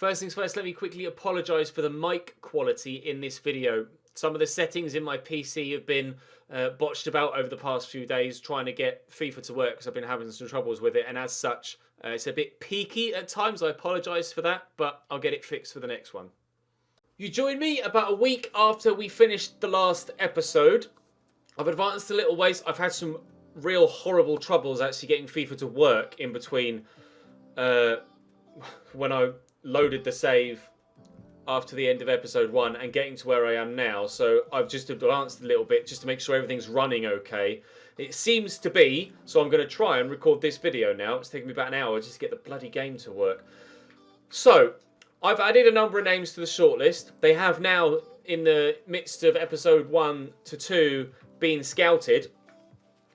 First things first, let me quickly apologise for the mic quality in this video. Some of the settings in my PC have been botched about over the past few days trying to get FIFA to work because I've been having some troubles with it, and as such, it's a bit peaky at times. I apologise for that, but I'll get it fixed for the next one. You joined me about a week after we finished the last episode. I've advanced a little ways. I've had some real horrible troubles actually getting FIFA to work in between when I loaded the save after the end of episode 1 and getting to where I am now. So I've just advanced a little bit just to make sure everything's running okay. It seems to be, so I'm going to try and record this video now. It's taken me about an hour just to get the bloody game to work. So I've added a number of names to the shortlist. They have now, in the midst of episode 1 to 2, been scouted.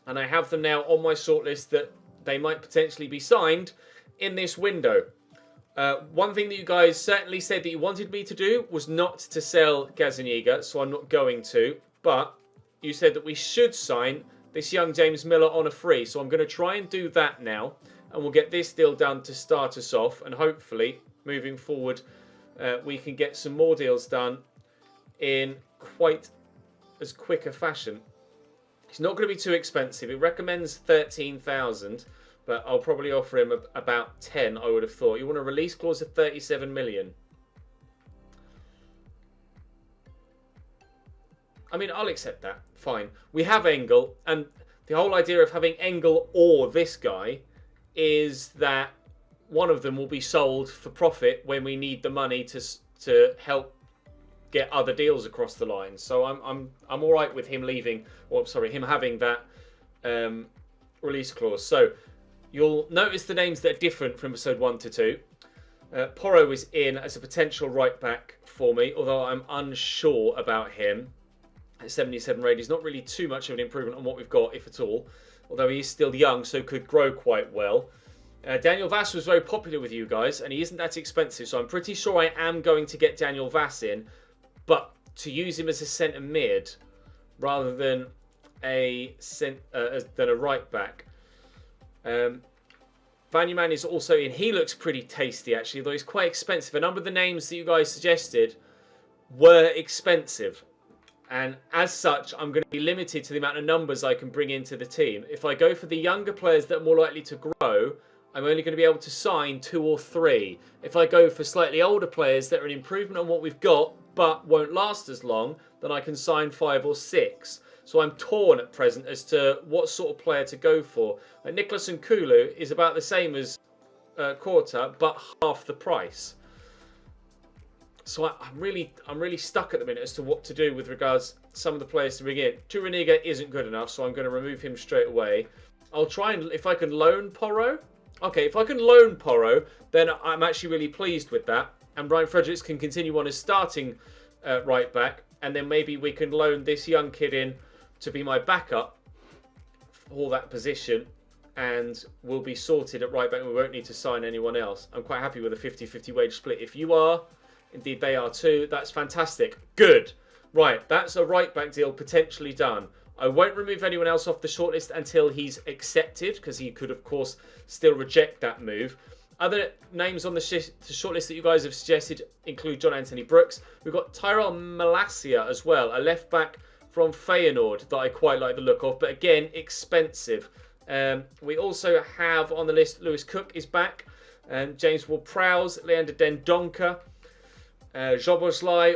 And I have them now on my shortlist that they might potentially be signed in this window. One thing that you guys certainly said that you wanted me to do was not to sell Gazaniga, so I'm not going to. But you said that we should sign this young James Miller on a free, so I'm going to try and do that now. And we'll get this deal done to start us off. And hopefully, moving forward, we can get some more deals done in quite as quick a fashion. It's not going to be too expensive. It recommends 13,000. But I'll probably offer him about 10, I would have thought. You want a release clause of 37 million. I mean, I'll accept that. Fine. We have Engel. And the whole idea of having Engel or this guy is that one of them will be sold for profit when we need the money to help get other deals across the line. So I'm all right with him leaving, or sorry, him having that release clause. So you'll notice the names that are different from episode 1 to 2. Porro is in as a potential right back for me, although I'm unsure about him. At 77 rated, he's not really too much of an improvement on what we've got, if at all. Although he is still young, so could grow quite well. Daniel Vass was very popular with you guys, and he isn't that expensive, so I'm pretty sure I am going to get Daniel Vass in, but to use him as a centre mid rather than a right back. Vanyman is also in. He looks pretty tasty, actually, though he's quite expensive. A number of the names that you guys suggested were expensive. And as such, I'm going to be limited to the amount of numbers I can bring into the team. If I go for the younger players that are more likely to grow, I'm only going to be able to sign 2 or 3. If I go for slightly older players that are an improvement on what we've got, but won't last as long, then I can sign 5 or 6. So I'm torn at present as to what sort of player to go for. Nicholas Nkulu is about the same as Korta, but half the price. So I'm really stuck at the minute as to what to do with regards to some of the players to bring in. Turaniga isn't good enough, so I'm going to remove him straight away. I'll try and, if I can loan Porro. Okay, if I can loan Porro, then I'm actually really pleased with that. And Ryan Fredericks can continue on as starting right back. And then maybe we can loan this young kid in to be my backup for that position, and we'll be sorted at right back and we won't need to sign anyone else. I'm quite happy with a 50-50 wage split. If you are, indeed they are too, that's fantastic. Good. Right, that's a right back deal potentially done. I won't remove anyone else off the shortlist until he's accepted, because he could, of course, still reject that move. Other names on the shortlist that you guys have suggested include John Anthony Brooks. We've got Tyrell Malacia as well, a left back from Feyenoord that I quite like the look of, but again, expensive. We also have on the list Lewis Cook is back, James Ward-Prowse, Leander Dendonka, Joboslai.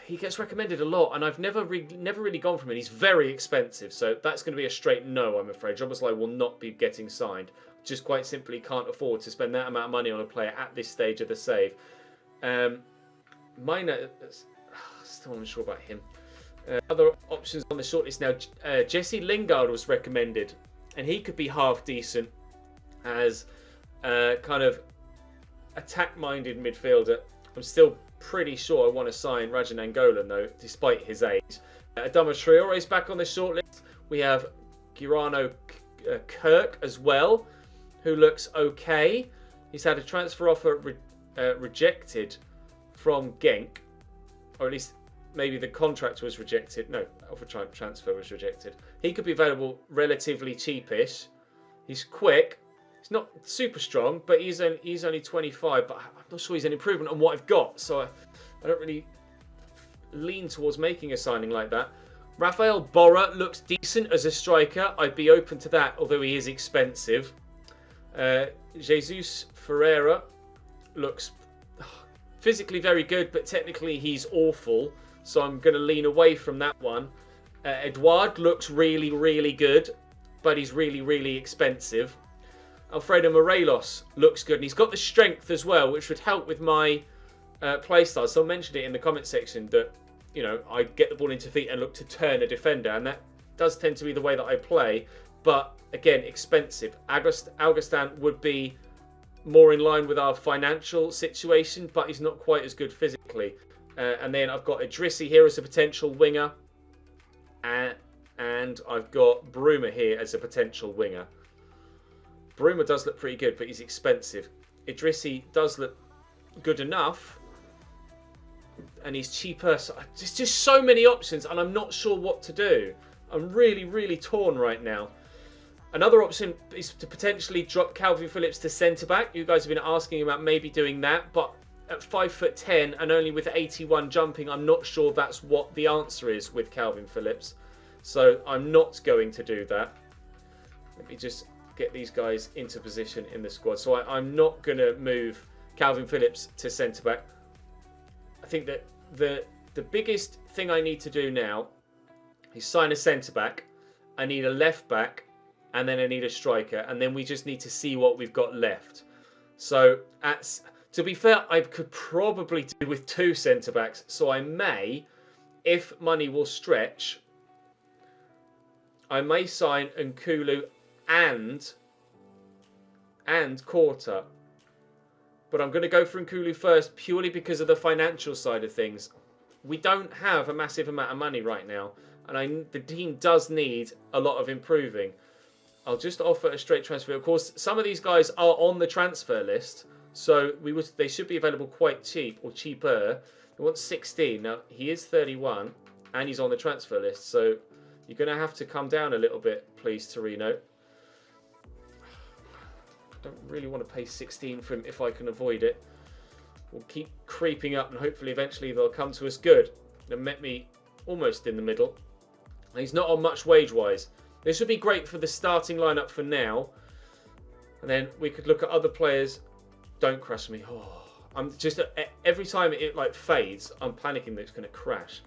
He gets recommended a lot, and I've never really gone from him. He's very expensive, so that's going to be a straight no, I'm afraid. Joboslai will not be getting signed. Just quite simply can't afford to spend that amount of money on a player at this stage of the save. Minor, still unsure about him. Other options on the shortlist now. Jesse Lingard was recommended, and he could be half decent as kind of attack-minded midfielder. I'm still pretty sure I want to sign Rajan Angolan, though, despite his age. Adama Traore is back on the shortlist. We have Girano Kirk as well, who looks okay. He's had a transfer offer rejected from Genk, or at least maybe the contract was rejected. No, offer transfer was rejected. He could be available relatively cheapish. He's quick. He's not super strong, but he's only 25. But I'm not sure he's an improvement on what I've got. So I don't really lean towards making a signing like that. Rafael Borra looks decent as a striker. I'd be open to that, although he is expensive. Jesus Ferreira looks physically very good, but technically he's awful. So I'm going to lean away from that one. Eduard looks really, really good, but he's really, really expensive. Alfredo Morelos looks good, and he's got the strength as well, which would help with my playstyle. So I mentioned it in the comment section that, you know, I get the ball into feet and look to turn a defender, and that does tend to be the way that I play. But again, expensive. Augustin would be more in line with our financial situation, but he's not quite as good physically. And then I've got Idrissi here as a potential winger, and I've got Bruma here as a potential winger. Bruma does look pretty good, but he's expensive. Idrissi does look good enough, and he's cheaper. So there's just so many options, and I'm not sure what to do. I'm really, really torn right now. Another option is to potentially drop Calvin Phillips to centre-back. You guys have been asking about maybe doing that, but at 5'10" and only with 81 jumping, I'm not sure that's what the answer is with Calvin Phillips. So I'm not going to do that. Let me just get these guys into position in the squad. So I'm not going to move Calvin Phillips to centre-back. I think that the biggest thing I need to do now is sign a centre-back. I need a left-back, and then I need a striker, and then we just need to see what we've got left. So, to be fair, I could probably do with 2 centre-backs, so I may, if money will stretch, I may sign Nkulu and Korta. But I'm going to go for Nkulu first, purely because of the financial side of things. We don't have a massive amount of money right now, and the team does need a lot of improving. I'll just offer a straight transfer. Of course, some of these guys are on the transfer list, so they should be available quite cheap, or cheaper. They want 16. Now, he is 31, and he's on the transfer list, so you're going to have to come down a little bit, please, Torino. I don't really want to pay 16 for him if I can avoid it. We'll keep creeping up, and hopefully eventually they'll come to us good. They met me almost in the middle. He's not on much wage-wise. This would be great for the starting lineup for now. And then we could look at other players. Don't crash me. Oh, I'm just every time it like fades, I'm panicking that it's going to crash.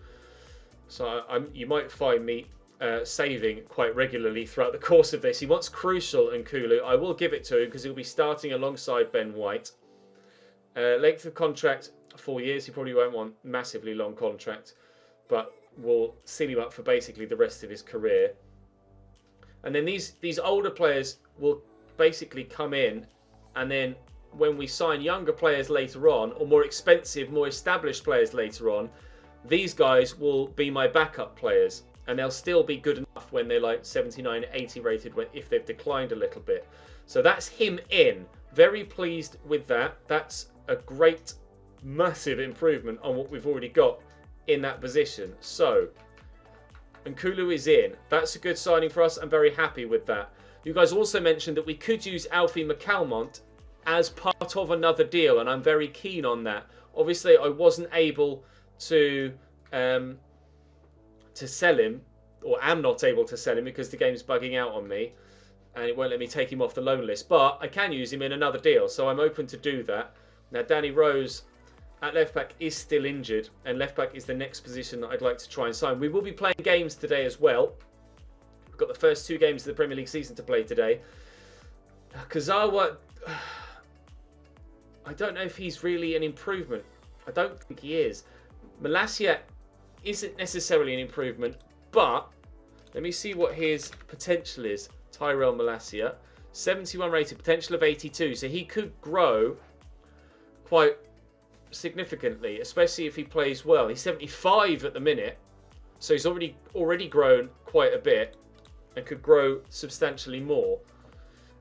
So you might find me saving quite regularly throughout the course of this. He wants Crucial and Kulu. I will give it to him because he'll be starting alongside Ben White. Length of contract 4 years. He probably won't want massively long contract, but we'll seal him up for basically the rest of his career. And then these older players will basically come in, and then when we sign younger players later on, or more expensive, more established players later on, these guys will be my backup players, and they'll still be good enough when they're like 79, 80 rated if they've declined a little bit. So that's him in. Very pleased with that. That's a great, massive improvement on what we've already got in that position. So Nkulu is in. That's a good signing for us. I'm very happy with that. You guys also mentioned that we could use Alfie McCalmont as part of another deal, and I'm very keen on that. Obviously, I wasn't able to sell him, or am not able to sell him because the game's bugging out on me, and it won't let me take him off the loan list. But I can use him in another deal, so I'm open to do that. Now, Danny Rose at left back is still injured, and left back is the next position that I'd like to try and sign. We will be playing games today as well. We've got the first 2 games of the Premier League season to play today. Kazawa, I don't know if he's really an improvement. I don't think he is. Malacia isn't necessarily an improvement, but let me see what his potential is. Tyrell Malacia, 71 rated, potential of 82, so he could grow quite significantly, especially if he plays well. He's 75 at the minute, so he's already grown quite a bit and could grow substantially more.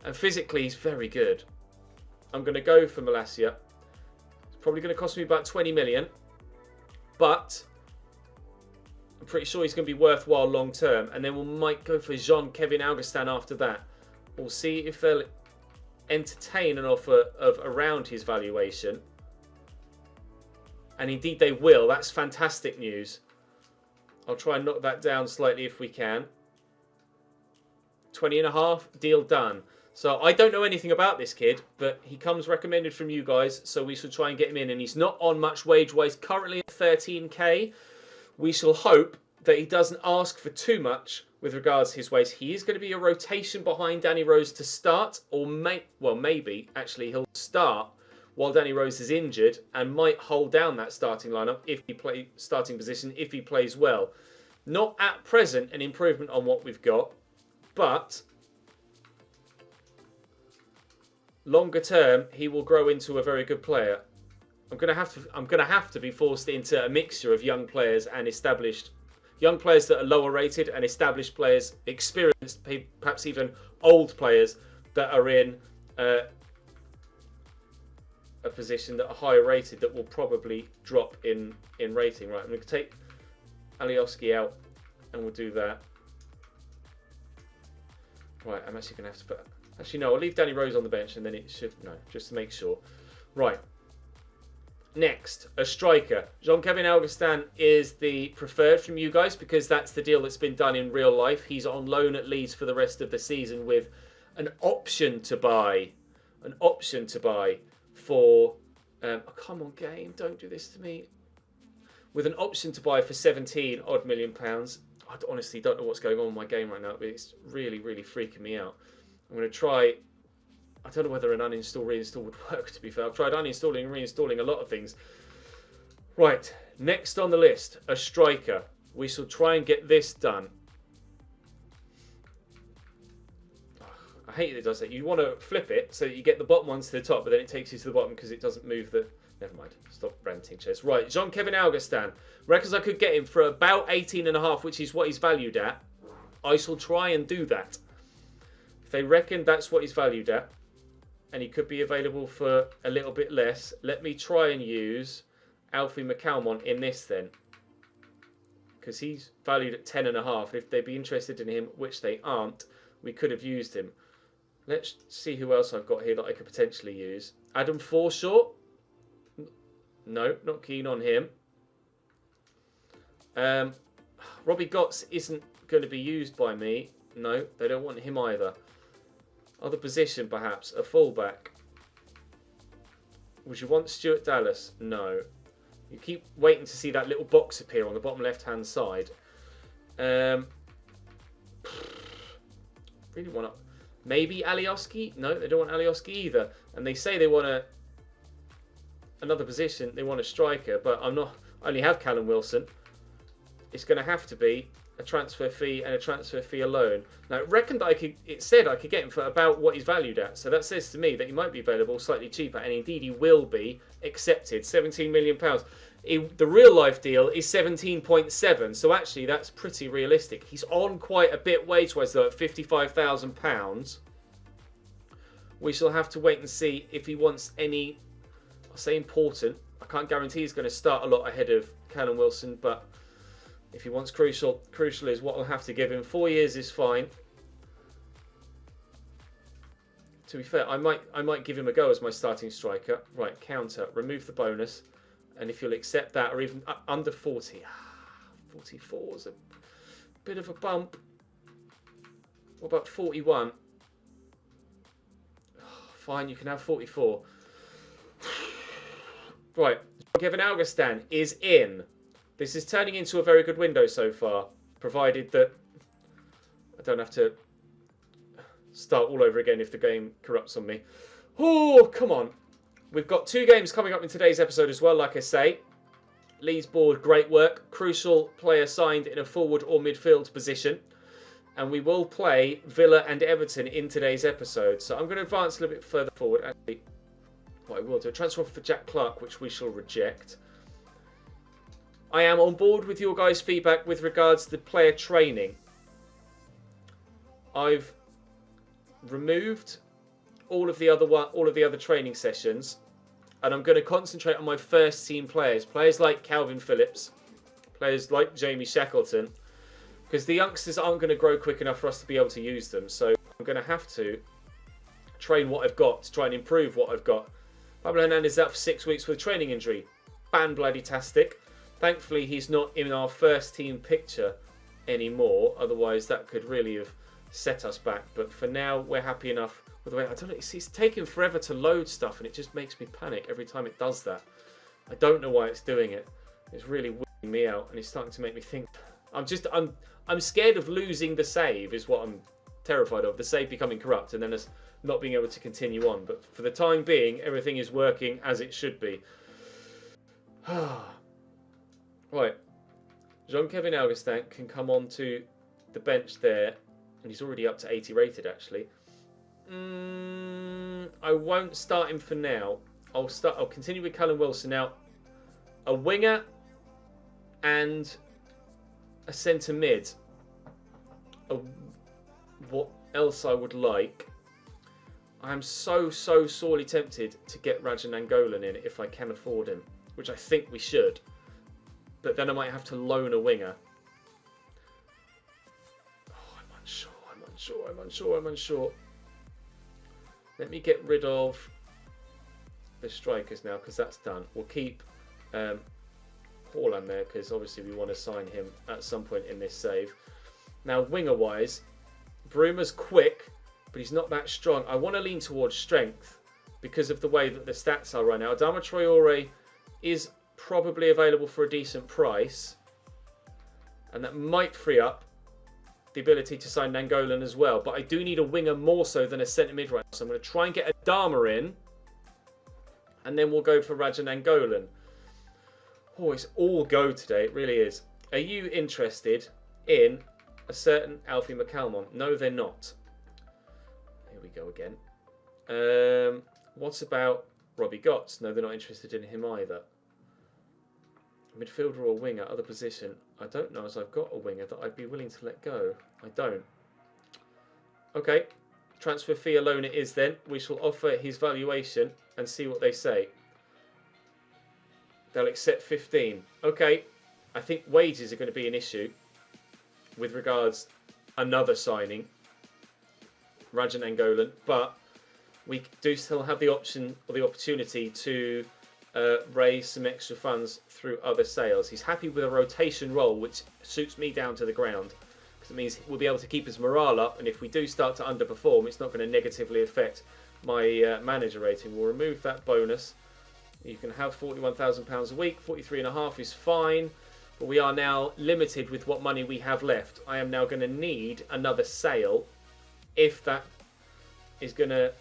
And physically, he's very good. I'm going to go for Malacia. It's probably going to cost me about 20 million, but I'm pretty sure he's going to be worthwhile long term. And then we might go for Jean-Kevin Augustin after that. We'll see if they'll entertain an offer of around his valuation. And indeed they will. That's fantastic news. I'll try and knock that down slightly if we can. 20.5, deal done. So I don't know anything about this kid, but he comes recommended from you guys, so we should try and get him in. And he's not on much wage-wise, currently at 13k. We shall hope that he doesn't ask for too much with regards to his wage. He is going to be a rotation behind Danny Rose to start, or maybe actually he'll start while Danny Rose is injured and might hold down that starting lineup if he starting position if he plays well. Not at present an improvement on what we've got, but longer term he will grow into a very good player. I'm going to have to be forced into a mixture of young players and established young players that are lower rated and established players, experienced, perhaps even old players that are in a position that are higher rated that will probably drop in rating. Right, I'm going to take Alioski out and we'll do that. Right, I'm actually going to have to put... Actually, no, I'll leave Danny Rose on the bench and then it should... No, just to make sure. Right. Next, a striker. Jean-Kevin Augustin is the preferred from you guys because that's the deal that's been done in real life. He's on loan at Leeds for the rest of the season with an option to buy. An option to buy for... oh, come on, game. Don't do this to me. With an option to buy for 17 odd million pounds. I honestly don't know what's going on in my game right now, but it's really, really freaking me out. I'm going to try... I don't know whether an uninstall, reinstall would work, to be fair. I've tried uninstalling and reinstalling a lot of things. Right, next on the list, a striker. We shall try and get this done. I hate that it does that. You want to flip it so that you get the bottom ones to the top, but then it takes you to the bottom because it doesn't move the... Never mind. Stop ranting, Chess. Right, Jean-Kevin Augustin. Reckons I could get him for about 18.5, which is what he's valued at. I shall try and do that. If they reckon that's what he's valued at, and he could be available for a little bit less, let me try and use Alfie McCalmont in this then. Because he's valued at 10.5. If they'd be interested in him, which they aren't, we could have used him. Let's see who else I've got here that I could potentially use. Adam Forshaw. No, not keen on him. Robbie Gotts isn't going to be used by me. No, they don't want him either. Other position, perhaps. A fullback. Would you want Stuart Dallas? No. You keep waiting to see that little box appear on the bottom left-hand side. Really want to... Maybe Alioski? No, they don't want Alioski either. And they say they want another position. They want a striker, but I only have Callum Wilson. It's going to have to be a transfer fee and a transfer fee alone. Now, it reckoned that it said I could get him for about what he's valued at. So that says to me that he might be available slightly cheaper, and indeed he will be accepted. £17 million. The real life deal is 17.7. So actually, that's pretty realistic. He's on quite a bit wage-wise though, at £55,000. We shall have to wait and see if he wants any. I'll say important. I can't guarantee he's going to start a lot ahead of Callum Wilson, but if he wants crucial is what I'll have to give him. 4 years is fine. To be fair, I might give him a go as my starting striker. Right, counter, remove the bonus, and if you'll accept that, or even under 40, 44 is a bit of a bump. What about 41? Fine, you can have 44. Right, Kevin Augustin is in. This is turning into a very good window so far, provided that I don't have to start all over again if the game corrupts on me. Oh, come on. We've got 2 games coming up in today's episode as well, like I say. Leeds board, great work. Crucial player signed in a forward or midfield position. And we will play Villa and Everton in today's episode. So I'm going to advance a little bit further forward. Actually, what I will do, a transfer for Jack Clark, which we shall reject. I am on board with your guys' feedback with regards to player training. I've removed all of the other training sessions, and I'm going to concentrate on my first team players. Players like Calvin Phillips, players like Jamie Shackleton, because the youngsters aren't going to grow quick enough for us to be able to use them. So I'm going to have to train what I've got, to try and improve what I've got. Pablo Hernandez is out for 6 weeks with a training injury. Fan-bloody-tastic. Thankfully, he's not in our first team picture anymore. Otherwise, that could really have set us back. But for now, we're happy enough with the way... I don't know, it's taking forever to load stuff, and it just makes me panic every time it does that. I don't know why it's doing it. It's really weirding me out, and it's starting to make me think. I'm scared of losing the save, is what I'm terrified of. The save becoming corrupt, and then us not being able to continue on. But for the time being, everything is working as it should be. Right. Jean-Kevin Augustin can come on to the bench there, and he's already up to 80 rated, actually. I won't start him for now. I'll continue with Callum Wilson. Now, a winger and a centre mid. What else I would like? I am so sorely tempted to get Raja Nainggolan in if I can afford him, which I think we should. But then I might have to loan a winger. Oh, I'm unsure. Let me get rid of the strikers now, because that's done. We'll keep Haaland there, because obviously we want to sign him at some point in this save. Now, winger-wise, Bruma's quick, but he's not that strong. I want to lean towards strength because of the way that the stats are right now. Adama Traore is probably available for a decent price, and that might free up the ability to sign Nainggolan as well. But I do need a winger more so than a centre mid right now. So I'm going to try and get Adama in, and then we'll go for Raja Nainggolan. Oh, it's all go today. It really is. Are you interested in a certain Alfie McCalmont? No, they're not. Here we go again. What about Robbie Gotts? No, they're not interested in him either. Midfielder or winger, other position. I don't know as I've got a winger that I'd be willing to let go. I don't. Okay. Transfer fee alone it is then. We shall offer his valuation and see what they say. They'll accept 15. Okay. I think wages are going to be an issue with regards another signing, Raja Nainggolan, but we do still have the option or the opportunity to raise some extra funds through other sales. He's happy with a rotation role, which suits me down to the ground, because it means we'll be able to keep his morale up, and if we do start to underperform, it's not going to negatively affect my manager rating. We'll remove that bonus. You can have £41,000 a week. 43.5 is fine, but we are now limited with what money we have left. I am now going to need another sale if that is going to...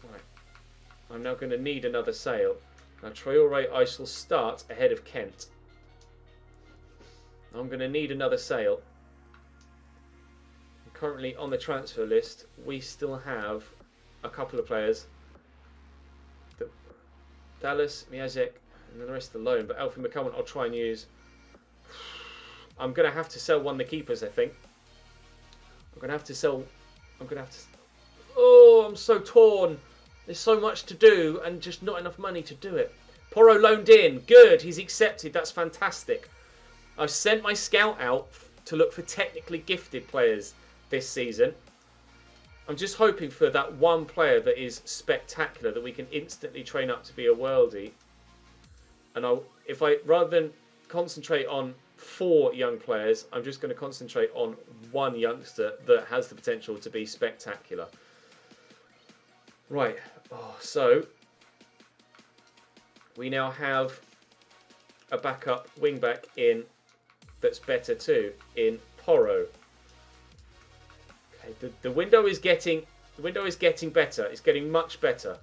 Right. I'm now going to need another sale. Now, Traore, I shall start ahead of Kent. I'm going to need another sale. Currently on the transfer list, we still have a couple of players. Dallas, Miyazek, and the rest alone. But Alfie McCalmont I'll try and use. I'm going to have to sell one of the keepers, I think. I'm going to have to sell... Oh, I'm so torn. There's so much to do and just not enough money to do it. Porro loaned in. Good. He's accepted. That's fantastic. I've sent my scout out to look for technically gifted players this season. I'm just hoping for that one player that is spectacular, that we can instantly train up to be a worldie. And rather than concentrate on 4 young players, I'm just going to concentrate on one youngster that has the potential to be spectacular. Right. So we now have a backup wing back in that's better too, in Porro. Okay, the window is getting better. It's getting much better.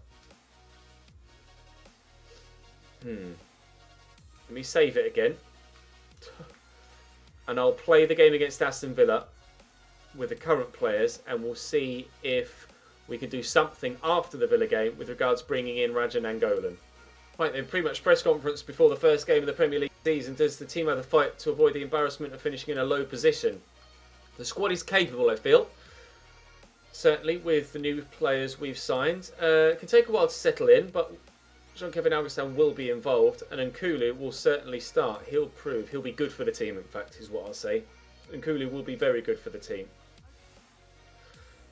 Let me save it again. And I'll play the game against Aston Villa with the current players, and we'll see if we can do something after the Villa game with regards bringing in Raja Nainggolan. Right then, pretty much press conference before the first game of the Premier League season. Does the team have the fight to avoid the embarrassment of finishing in a low position? The squad is capable, I feel. Certainly, with the new players we've signed. It can take a while to settle in, but Jean-Kevin Augustin will be involved, and Nkulu will certainly start. He'll be good for the team, in fact, is what I'll say. Nkulu will be very good for the team.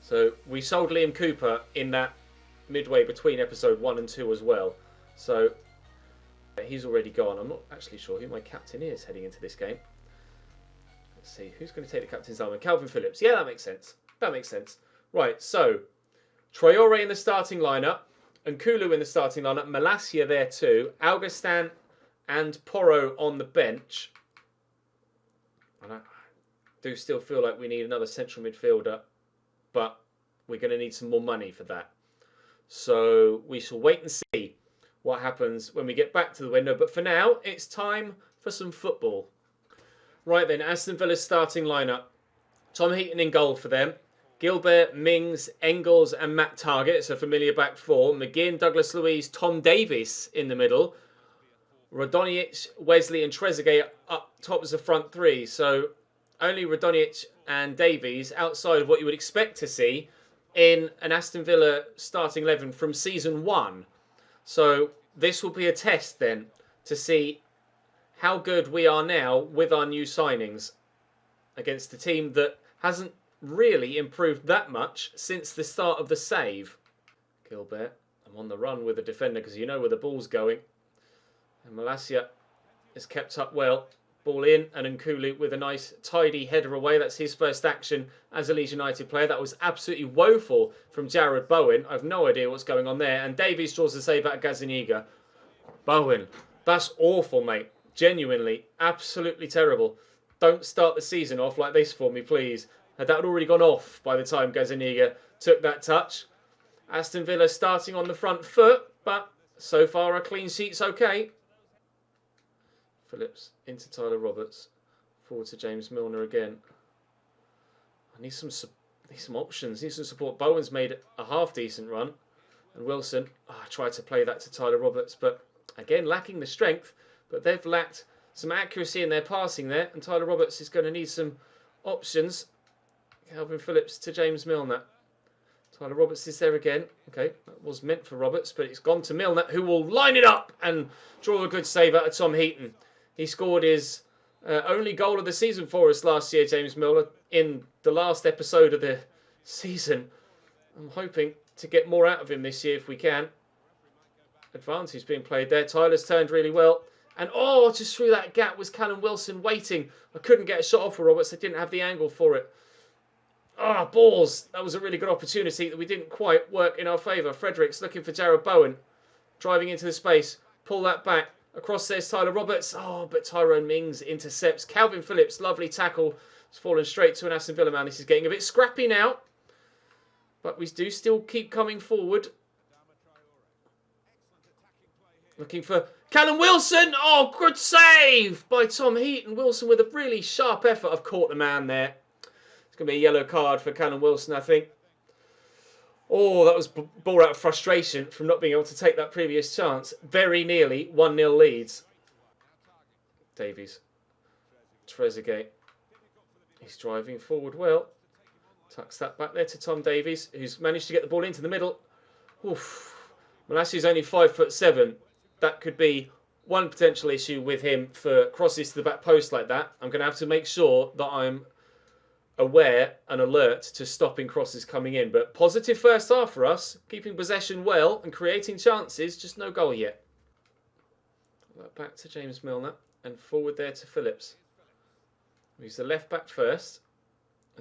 So we sold Liam Cooper in that midway between episode 1 and 2 as well. So he's already gone. I'm not actually sure who my captain is heading into this game. Let's see, who's going to take the captain's armband? Calvin Phillips. Yeah, that makes sense. That makes sense. Right, so Traore in the starting lineup, and Kulu in the starting lineup, Malacia there too, Augustin and Porro on the bench. And I do still feel like we need another central midfielder, but we're going to need some more money for that. So we shall wait and see what happens when we get back to the window. But for now, it's time for some football. Right then, Aston Villa's starting lineup. Tom Heaton in goal for them. Gilbert, Mings, Engels and Matt Targett. It's a familiar back four. McGinn, Douglas Luiz, Tom Davies in the middle. Radonjic, Wesley and Trezeguet up top as a front three. So only Radonjic and Davies outside of what you would expect to see in an Aston Villa starting 11 from season 1. So this will be a test then to see how good we are now with our new signings against a team that hasn't really improved that much since the start of the save. Gilbert, I'm on the run with the defender because you know where the ball's going. And Malacia is kept up well. Ball in, and Nkulu with a nice tidy header away. That's his first action as a Leeds United player. That was absolutely woeful from Jared Bowen. I've no idea what's going on there. And Davies draws the save out of Gazaniga. Bowen, that's awful, mate. Genuinely, absolutely terrible. Don't start the season off like this for me, please. That had already gone off by the time Gazaniga took that touch. Aston Villa starting on the front foot, but so far a clean sheet's okay. Phillips into Tyler Roberts. Forward to James Milner again. I need some options. Need some support. Bowen's made a half-decent run. And Wilson, tried to play that to Tyler Roberts, but again, lacking the strength. But they've lacked some accuracy in their passing there. And Tyler Roberts is going to need some options. Calvin Phillips to James Milner. Tyler Roberts is there again. Okay, that was meant for Roberts, but it's gone to Milner, who will line it up and draw a good save out of Tom Heaton. He scored his only goal of the season for us last year, James Milner, in the last episode of the season. I'm hoping to get more out of him this year if we can. Advantage being played there. Tyler's turned really well. And just through that gap was Callum Wilson waiting. I couldn't get a shot off for Roberts. I didn't have the angle for it. Balls. That was a really good opportunity that we didn't quite work in our favour. Fredericks looking for Jared Bowen. Driving into the space. Pull that back. Across there's Tyler Roberts. But Tyrone Mings intercepts. Calvin Phillips, lovely tackle. It's fallen straight to an Aston Villa man. This is getting a bit scrappy now. But we do still keep coming forward. Looking for Callum Wilson. Good save by Tom Heaton. Wilson with a really sharp effort. I've caught the man there. It's going to be a yellow card for Callum Wilson, I think. That was ball out of frustration from not being able to take that previous chance. Very nearly 1-0 Leeds. Davies. Trezeguet. He's driving forward well. Tucks that back there to Tom Davies, who's managed to get the ball into the middle. Malassia's only 5'7". That could be one potential issue with him for crosses to the back post like that. I'm going to have to make sure that I'm aware and alert to stopping crosses coming in. But positive first half for us, keeping possession well and creating chances, just no goal yet. Back to James Milner and forward there to Phillips. He's the left back first.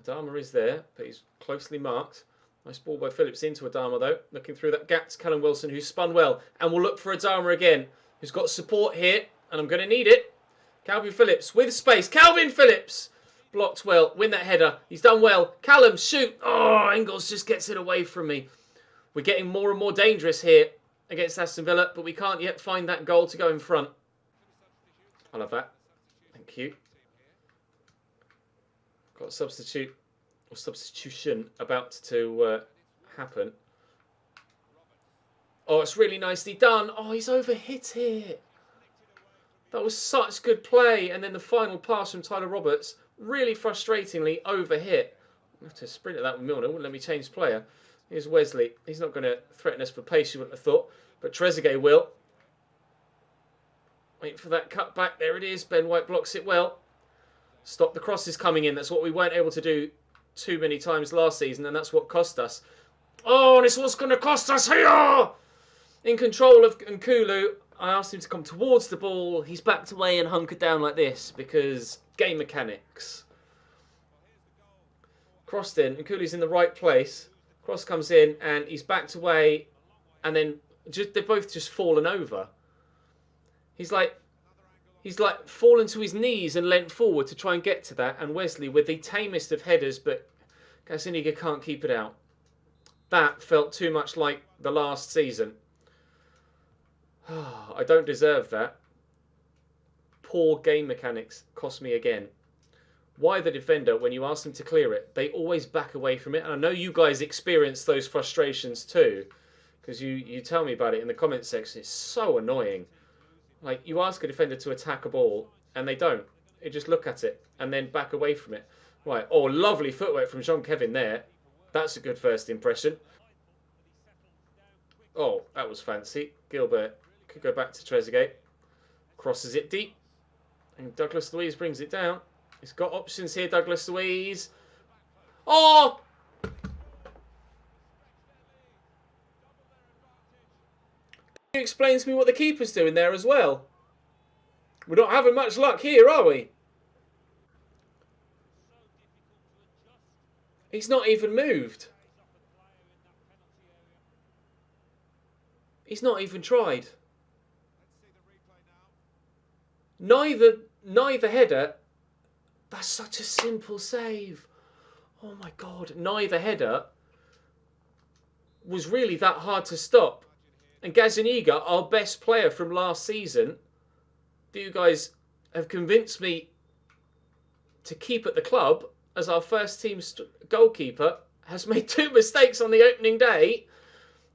Adama is there, but he's closely marked. Nice ball by Phillips into Adama though. Looking through that gap to Callum Wilson, who's spun well. And we'll look for Adama again, who's got support here. And I'm going to need it. Calvin Phillips with space. Calvin Phillips! Blocked well. Win that header. He's done well. Callum, shoot. Engels just gets it away from me. We're getting more and more dangerous here against Aston Villa, but we can't yet find that goal to go in front. I love that. Thank you. Got a substitute or substitution about to happen. It's really nicely done. He's overhit here. That was such good play. And then the final pass from Tyler Roberts, really frustratingly overhit. I have to sprint at that with Milner. Wouldn't let me change player. Here's Wesley. He's not going to threaten us for pace, you wouldn't have thought. But Trezeguet will. Wait for that cut back. There it is. Ben White blocks it well. Stop the crosses coming in. That's what we weren't able to do too many times last season, and that's what cost us. Oh, and it's what's going to cost us here! In control of Nkulu, I asked him to come towards the ball. He's backed away and hunkered down like this because game mechanics. Crossed in. Nkulu's in the right place. Cross comes in and he's backed away, and then they've both just fallen over. He's like fallen to his knees and leant forward to try and get to that. And Wesley with the tamest of headers, but Gazaniga can't keep it out. That felt too much like the last season. I don't deserve that. Poor game mechanics cost me again. Why the defender, when you ask them to clear it, they always back away from it? And I know you guys experience those frustrations too, because you tell me about it in the comment section. It's so annoying. Like, you ask a defender to attack a ball, and they don't. They just look at it and then back away from it. Right, oh, lovely footwork from Jean-Kevin there. That's a good first impression. Oh, that was fancy. Gilbert could go back to Trezeguet. Crosses it deep. And Douglas Luiz brings it down. He's got options here, Douglas Luiz. Oh! He explains to me what the keeper's doing there as well. We're not having much luck here, are we? He's not even moved. He's not even tried. Neither header. That's such a simple save. Oh my God. Neither header was really that hard to stop. And Gazaniga, our best player from last season, that you guys have convinced me to keep at the club as our first team goalkeeper, has made 2 mistakes on the opening day.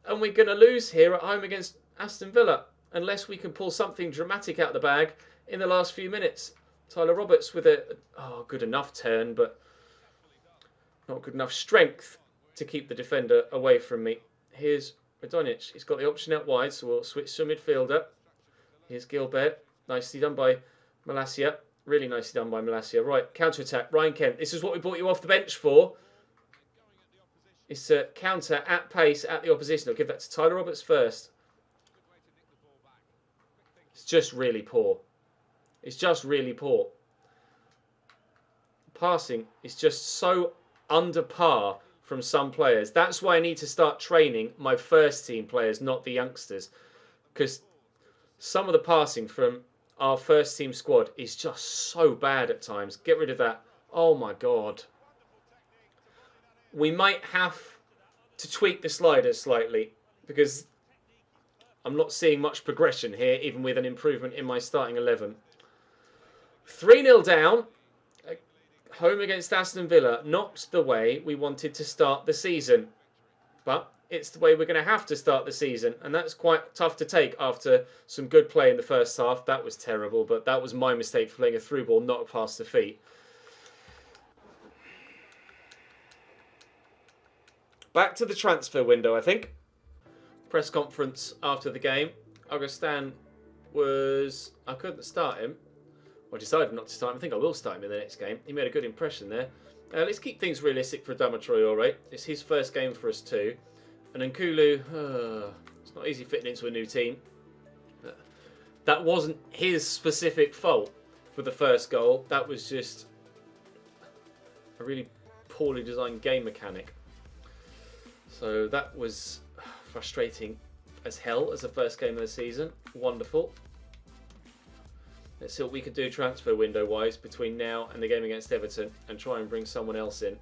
And we're going to lose here at home against Aston Villa unless we can pull something dramatic out of the bag in the last few minutes. Tyler Roberts with a good enough turn, but not good enough strength to keep the defender away from me. Here's Radonjic. He's got the option out wide, so we'll switch to a midfielder. Here's Gilbert. Nicely done by Malacia. Really nicely done by Malacia. Right, counter-attack. Ryan Kent. This is what we brought you off the bench for. It's a counter at pace at the opposition. I'll give that to Tyler Roberts first. It's just really poor. It's just really poor. Passing is just so under par from some players. That's why I need to start training my first team players, not the youngsters. Because some of the passing from our first team squad is just so bad at times. Get rid of that. Oh my God. We might have to tweak the sliders slightly because I'm not seeing much progression here, even with an improvement in my starting 11. 3-0 down. Home against Aston Villa. Not the way we wanted to start the season. But it's the way we're going to have to start the season. And that's quite tough to take after some good play in the first half. That was terrible, but that was my mistake for playing a through ball, not a pass to feet. Back to the transfer window, I think. Press conference after the game. Augustin was... I couldn't start him. I decided not to start him. I think I will start him in the next game. He made a good impression there. Let's keep things realistic for Adama Traore. It's his first game for us too. And Nkulu, it's not easy fitting into a new team. That wasn't his specific fault for the first goal. That was just a really poorly designed game mechanic. So that was frustrating as hell as the first game of the season. Wonderful. Let's see what we can do transfer window wise between now and the game against Everton and try and bring someone else in.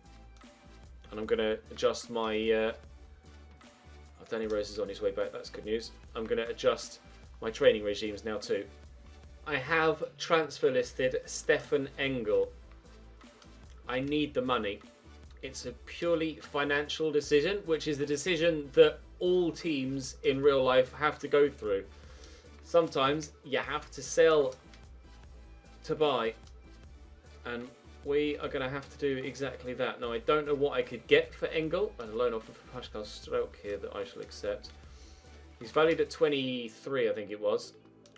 And I'm going to adjust my... Danny Rose is on his way back, that's good news. I'm going to adjust my training regimes now too. I have transfer listed Stefan Engel. I need the money. It's a purely financial decision, which is the decision that all teams in real life have to go through. Sometimes you have to sell to buy, and we are going to have to do exactly that. Now, I don't know what I could get for Engel, and a loan offer for Pascal Stroke here that I shall accept. He's valued at 23, I think it was.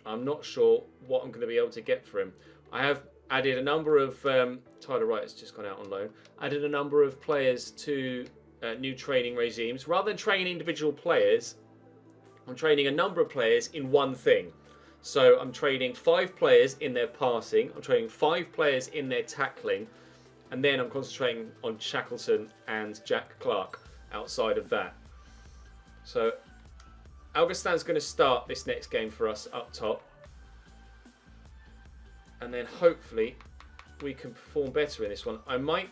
I'm not sure what I'm going to be able to get for him. I have Added a number of Tyler Wright has just gone out on loan. Added a number of players to new training regimes. Rather than training individual players, I'm training a number of players in one thing. So I'm training 5 players in their passing. I'm training 5 players in their tackling. And then I'm concentrating on Shackleton and Jack Clark outside of that. So Augustan's going to start this next game for us up top. And then hopefully we can perform better in this one. I might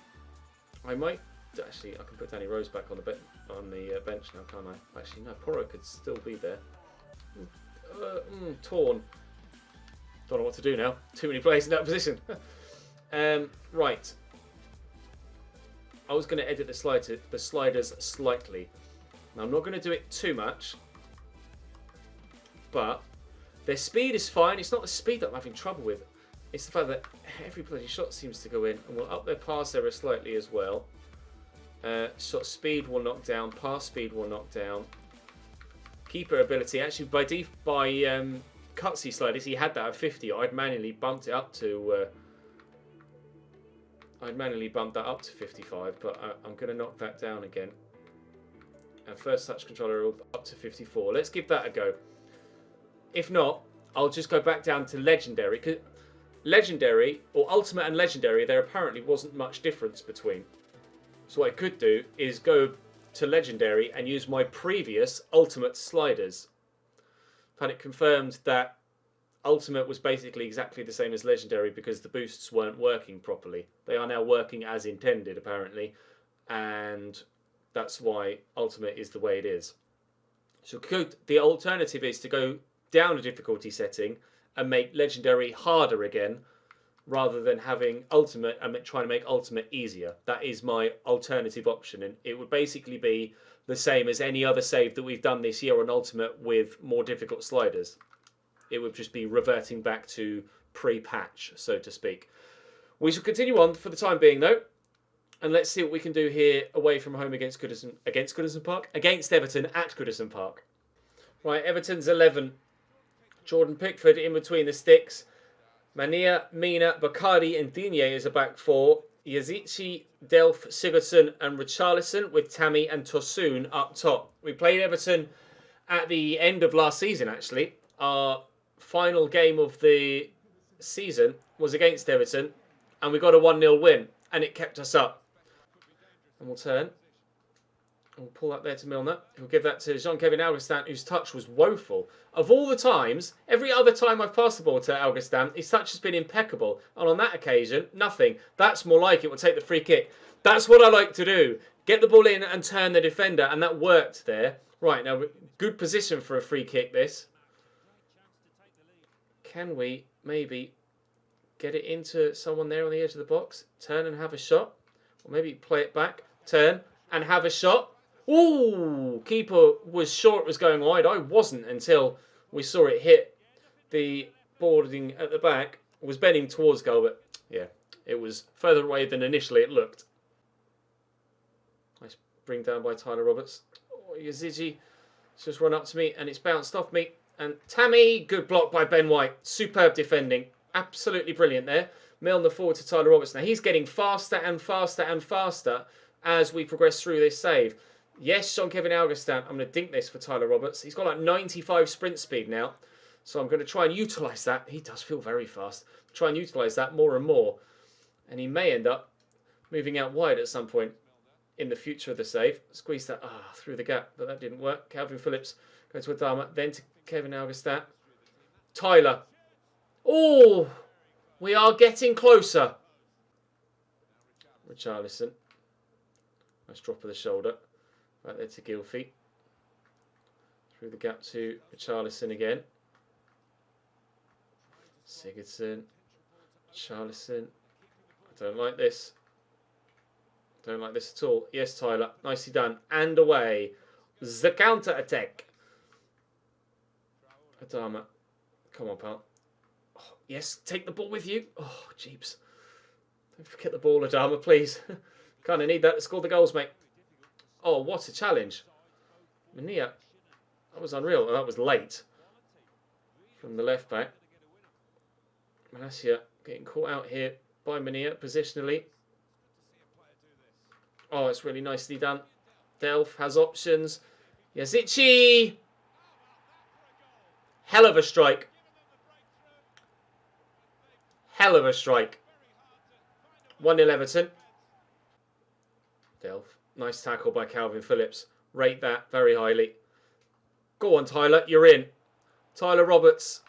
actually, I can put Danny Rose back on the bench now, can't I? Actually, no, Porro could still be there. Torn. Don't know what to do now. Too many players in that position. Right. I was going to edit the sliders slightly. Now, I'm not going to do it too much. But their speed is fine. It's not the speed that I'm having trouble with. It's the fact that every bloody shot seems to go in. And we'll up their pass error slightly as well. Shot speed will knock down. Pass speed will knock down. Keeper ability. Actually, by cutsy sliders, he had that at 50. I'd manually bumped it up to... I'd manually bumped that up to 55, but I'm going to knock that down again. And first touch controller up to 54. Let's give that a go. If not, I'll just go back down to Legendary. Because Legendary, or Ultimate and Legendary, there apparently wasn't much difference between. So what I could do is go to Legendary and use my previous Ultimate sliders. I've had it confirmed that Ultimate was basically exactly the same as Legendary because the boosts weren't working properly. They are now working as intended, apparently. And that's why Ultimate is the way it is. So the alternative is to go down a difficulty setting and make Legendary harder again, rather than having Ultimate and trying to make Ultimate easier. That is my alternative option, and it would basically be the same as any other save that we've done this year on Ultimate with more difficult sliders. It would just be reverting back to pre-patch, so to speak. We shall continue on for the time being, though, and let's see what we can do here away from home against Everton at Goodison Park. Right, Everton's 11. Jordan Pickford in between the sticks. Mania, Mina, Bacardi and Digne is a back 4. Yazici, Delph, Sigurdsson and Richarlison with Tammy and Tosun up top. We played Everton at the end of last season, actually. Our final game of the season was against Everton and we got a 1-0 win and it kept us up. And we'll turn. And we'll pull that there to Milner. We'll give that to Jean-Kevin Augustin, whose touch was woeful. Of all the times, every other time I've passed the ball to Augustin, his touch has been impeccable. And on that occasion, nothing. That's more like it. We'll take the free kick. That's what I like to do. Get the ball in and turn the defender. And that worked there. Right, now, good position for a free kick, this. Can we maybe get it into someone there on the edge of the box? Turn and have a shot. Or maybe play it back. Turn and have a shot. Ooh, keeper was sure it was going wide. I wasn't until we saw it hit the boarding at the back. It was bending towards goal, but yeah, it was further away than initially it looked. Nice bring down by Tyler Roberts. Oh, Yazigi just run up to me and it's bounced off me. And Tammy, good block by Ben White. Superb defending. Absolutely brilliant there. Milner forward to Tyler Roberts. Now he's getting faster and faster and faster as we progress through this save. Yes, Jean-Kevin Augustin. I'm going to dink this for Tyler Roberts. He's got like 95 sprint speed now. So I'm going to try and utilise that. He does feel very fast. Try and utilise that more and more. And he may end up moving out wide at some point in the future of the save. Squeeze that through the gap, but that didn't work. Calvin Phillips goes to Adama. Then to Kevin Augustin. Tyler. Oh, we are getting closer. Richarlison. Nice drop of the shoulder. Right there to Gylfi. Through the gap to Richarlison again. Sigurdsson. Richarlison. I don't like this. Don't like this at all. Yes, Tyler. Nicely done. And away. The counter attack. Adama. Come on, pal. Oh, yes, take the ball with you. Oh, jeeps. Don't forget the ball, Adama, please. Kind of need that to score the goals, mate. Oh, what a challenge. Mania. That was unreal. And that was late. From the left back. Malacia Getting caught out here by Mania positionally. Oh, it's really nicely done. Delph has options. Yazici! Hell of a strike. Hell of a strike. 1-0 Everton. Delph. Nice tackle by Calvin Phillips. Rate that very highly. Go on, Tyler. You're in. Tyler Roberts.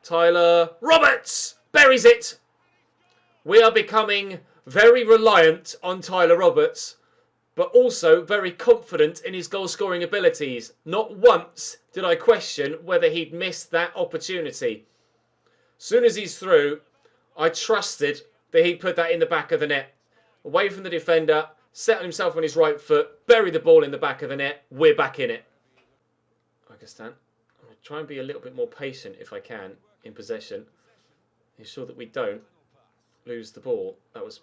Tyler Roberts! Buries it! We are becoming very reliant on Tyler Roberts, but also very confident in his goal-scoring abilities. Not once did I question whether he'd missed that opportunity. As soon as he's through, I trusted that he'd put that in the back of the net. Away from the defender, settle himself on his right foot, bury the ball in the back of the net. We're back in it. Augustin. I'm going to try and be a little bit more patient if I can in possession. Ensure that we don't lose the ball. That was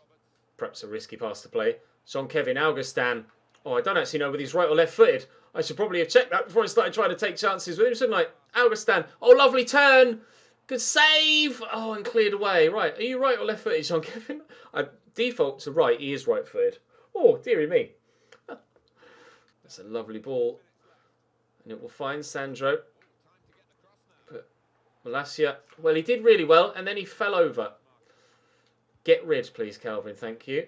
perhaps a risky pass to play. Jean-Kevin Augustin. Oh, I don't actually know whether he's right or left-footed. I should probably have checked that before I started trying to take chances with him, shouldn't I? Augustin. Oh, lovely turn. Good save. Oh, and cleared away. Right. Are you right or left-footed, Jean-Kevin? I default to right. He is right-footed. Oh, dearie me. That's a lovely ball. And it will find Sandro. But Malacia. Well, he did really well, and then he fell over. Get rid, please, Calvin. Thank you.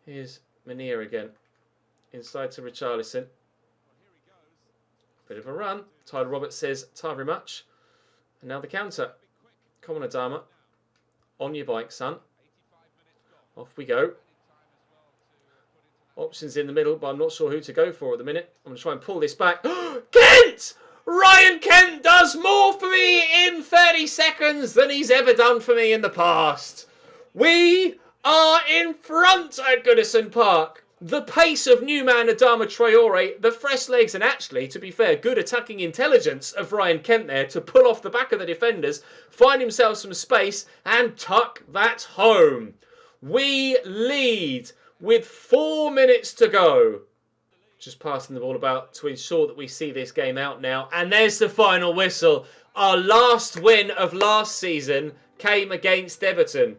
Here's Mania again. Inside to Richarlison. Bit of a run. Tyler Roberts says, "Time very much." And now the counter. Come on, Adama. On your bike, son. Off we go. Options in the middle, but I'm not sure who to go for at the minute. I'm going to try and pull this back. Kent! Ryan Kent does more for me in 30 seconds than he's ever done for me in the past. We are in front at Goodison Park. The pace of new man Adama Traore, the fresh legs, and actually, to be fair, good attacking intelligence of Ryan Kent there to pull off the back of the defenders, find himself some space, and tuck that home. We lead with 4 minutes to go. Just passing the ball about to ensure that we see this game out now. And there's the final whistle. Our last win of last season came against Everton.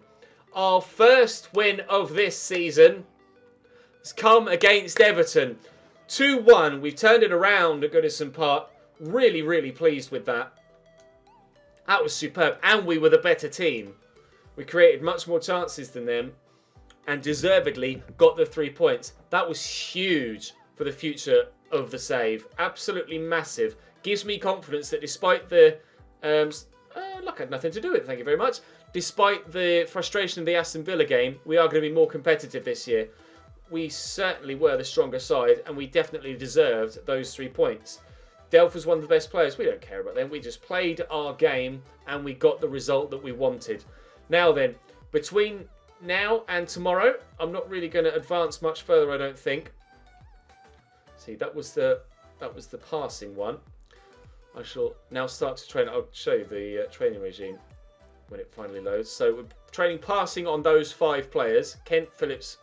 Our first win of this season has come against Everton. 2-1. We've turned it around at Goodison Park. Really, really pleased with that. That was superb. And we were the better team. We created much more chances than them and deservedly got the 3 points. That was huge for the future of the save. Absolutely massive. Gives me confidence that despite the... luck had nothing to do with it, thank you very much. Despite the frustration of the Aston Villa game, we are going to be more competitive this year. We certainly were the stronger side, and we definitely deserved those 3 points. Delph was one of the best players. We don't care about them. We just played our game, and we got the result that we wanted. Now then, between now and tomorrow, I'm not really going to advance much further, I don't think. See, that was the passing one. I shall now start to train. I'll show you the training regime when it finally loads. So we're training passing on those 5 players. Kent, Phillips,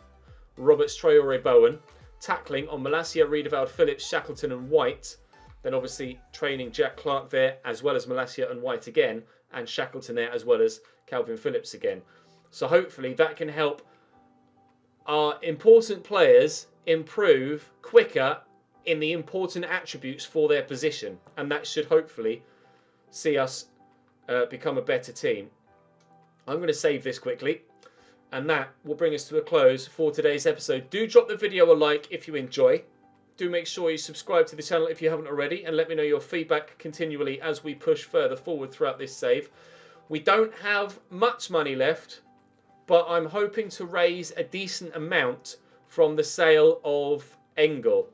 Roberts, Traore, Bowen. Tackling on Malacia, Riedewald, Phillips, Shackleton and White. Then obviously training Jack Clark there as well as Malacia and White again. And Shackleton there as well as Calvin Phillips again. So hopefully that can help our important players improve quicker in the important attributes for their position. And that should hopefully see us become a better team. I'm going to save this quickly. And that will bring us to a close for today's episode. Do drop the video a like if you enjoy. Do make sure you subscribe to the channel if you haven't already. And let me know your feedback continually as we push further forward throughout this save. We don't have much money left, but I'm hoping to raise a decent amount from the sale of Engel.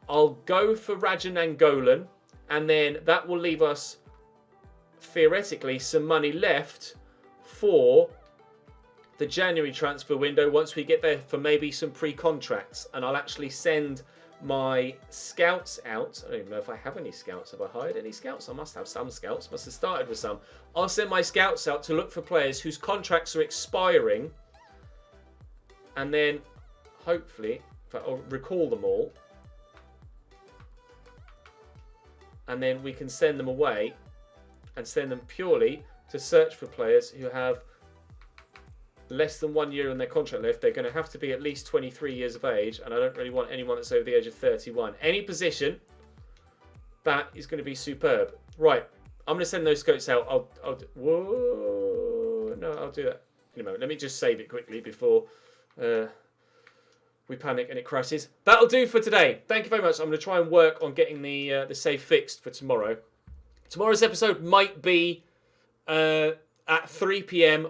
I'll go for Rajan Angolan, and then that will leave us, theoretically, some money left for the January transfer window once we get there for maybe some pre-contracts. And I'll actually send my scouts out. I don't even know if I have any scouts. Have I hired any scouts? I must have some scouts. Must have started with some. I'll send my scouts out to look for players whose contracts are expiring. And then, hopefully, I'll recall them all. And then we can send them away and send them purely to search for players who have less than 1 year on their contract left, they're going to have to be at least 23 years of age, and I don't really want anyone that's over the age of 31. Any position, that is going to be superb. Right, I'm going to send those scopes out. I'll do that in a moment. Let me just save it quickly before we panic and it crashes. That'll do for today. Thank you very much. I'm going to try and work on getting the save fixed for tomorrow. Tomorrow's episode might be at 3 p.m.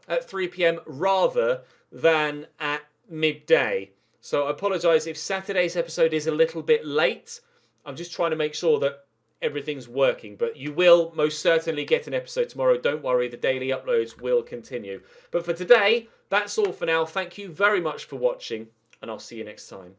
At 3 p.m. rather than at midday. So I apologise if Saturday's episode is a little bit late. I'm just trying to make sure that everything's working. But you will most certainly get an episode tomorrow. Don't worry, the daily uploads will continue. But for today, that's all for now. Thank you very much for watching, and I'll see you next time.